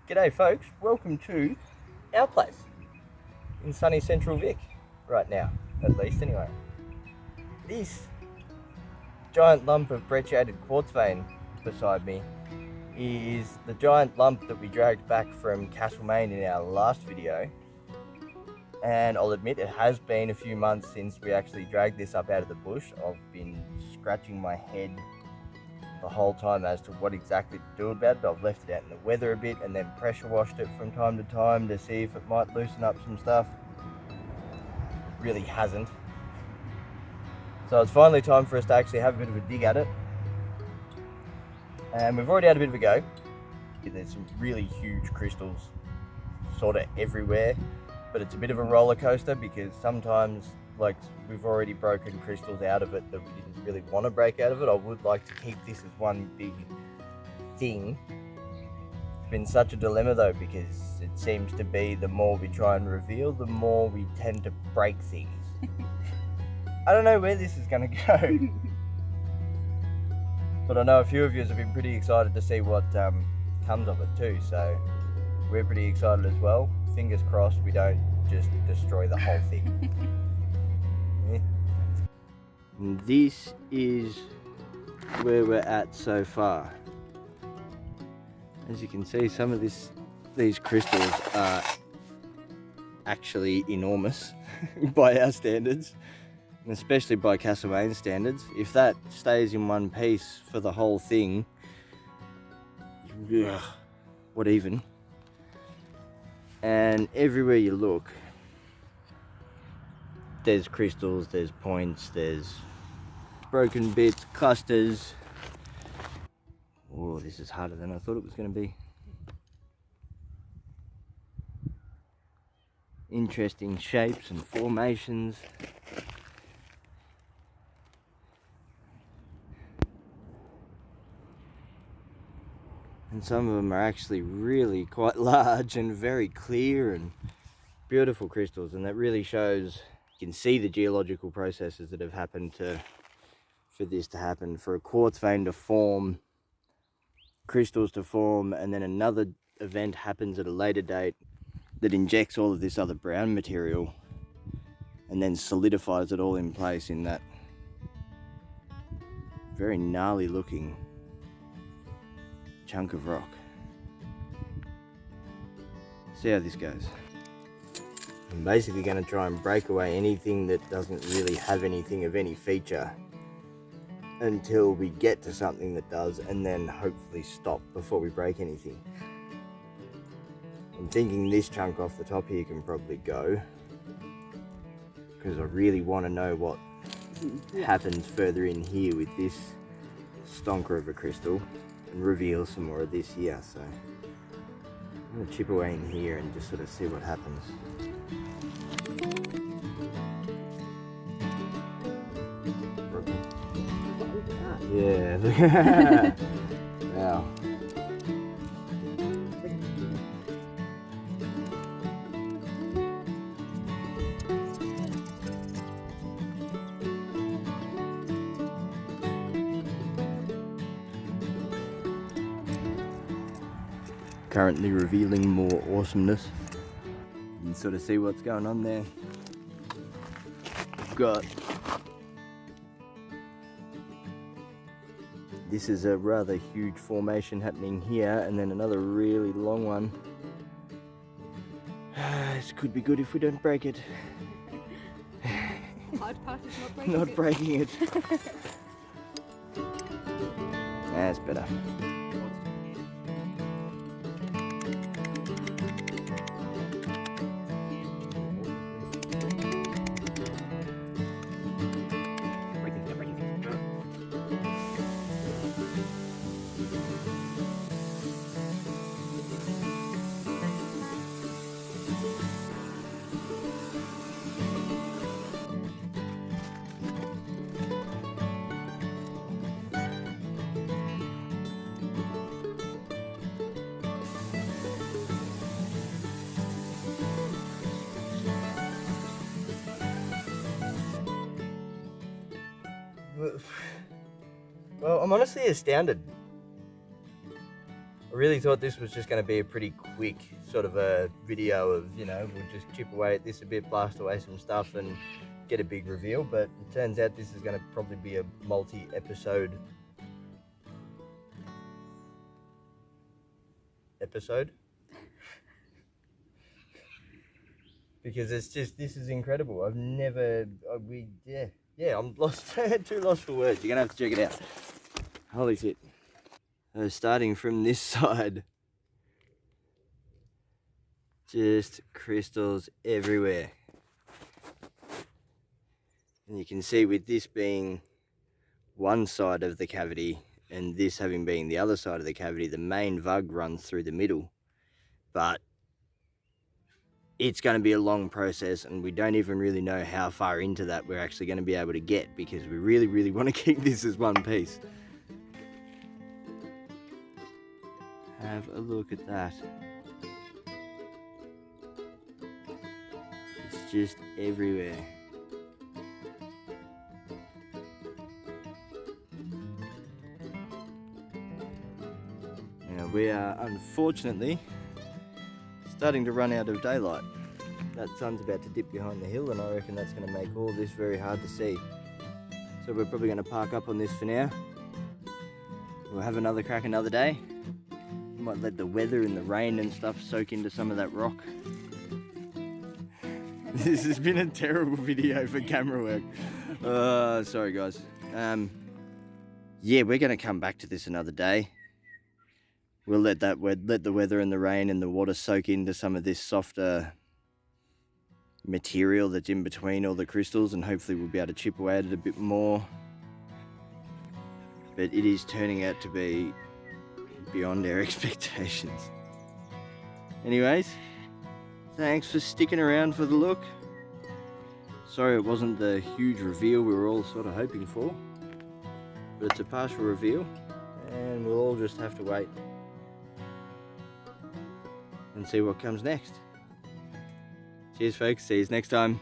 G'day folks, welcome to our place in sunny central Vic right now, at least anyway. This giant lump of brecciated quartz vein beside me is the giant lump that we dragged back from Castlemaine in our last video, and I'll admit it has been a few months since we actually dragged this up out of the bush. I've been scratching my head the whole time as to what exactly to do about it. I've left it out in the weather a bit and then pressure washed it from time to time to see if it might loosen up some stuff. It really hasn't. So it's finally time for us to actually have a bit of a dig at it. And we've already had a bit of a go. There's some really huge crystals sort of everywhere, but it's a bit of a roller coaster because sometimes, like, we've already broken crystals out of it that we didn't really want to break out of it. I would like to keep this as one big thing. It's been such a dilemma though, because it seems to be the more we try and reveal, the more we tend to break things. I don't know where this is going to go. But I know a few of you have been pretty excited to see what comes of it too, so we're pretty excited as well. Fingers crossed we don't just destroy the whole thing. And this is where we're at so far. As you can see, some of these crystals are actually enormous by our standards, and especially by Castlemaine standards. If that stays in one piece for the whole thing, what even? And everywhere you look, there's crystals, there's points, there's broken bits, clusters. Oh, this is harder than I thought it was going to be. Interesting shapes and formations. And some of them are actually really quite large and very clear and beautiful crystals, and that really shows, you can see the geological processes that have happened for this to happen, for a quartz vein to form, crystals to form, and then another event happens at a later date that injects all of this other brown material and then solidifies it all in place in that very gnarly looking chunk of rock. See how this goes. I'm basically going to try and break away anything that doesn't really have anything of any feature until we get to something that does, and then hopefully stop before we break anything. I'm thinking this chunk off the top here can probably go, because I really want to know what happens further in here with this stonker of a crystal and reveal some more of this here. So I'm going to chip away in here and just sort of see what happens. Yeah, look at that. Wow. Currently revealing more awesomeness. You can sort of see what's going on there. We've got, this is a rather huge formation happening here, and then another really long one. This could be good if we don't break it. Hard part is not breaking Not breaking it. That's better. Well, I'm honestly astounded. I really thought this was just going to be a pretty quick sort of a video of, you know, we'll just chip away at this a bit, blast away some stuff and get a big reveal, but it turns out this is going to probably be a multi-episode because it's just, this is incredible. I've never, I'm lost, too lost for words. You're gonna have to check it out. Holy shit. Starting from this side, just crystals everywhere. And you can see with this being one side of the cavity and this having been the other side of the cavity, the main vug runs through the middle. But it's going to be a long process, and we don't even really know how far into that we're actually going to be able to get, because we really, really want to keep this as one piece. Have a look at that. It's just everywhere. Now we are unfortunately starting to run out of daylight. That sun's about to dip behind the hill, and I reckon that's going to make all this very hard to see. So we're probably going to park up on this for now. We'll have another crack another day. Might let the weather and the rain and stuff soak into some of that rock. This has been a terrible video for camera work. Sorry guys. Yeah, we're going to come back to this another day. We'll let the weather and the rain and the water soak into some of this softer material that's in between all the crystals, and hopefully we'll be able to chip away at it a bit more. But it is turning out to be beyond our expectations. Anyways, thanks for sticking around for the look. Sorry it wasn't the huge reveal we were all sort of hoping for, but it's a partial reveal, and we'll all just have to wait and see what comes next. Cheers folks, see you next time.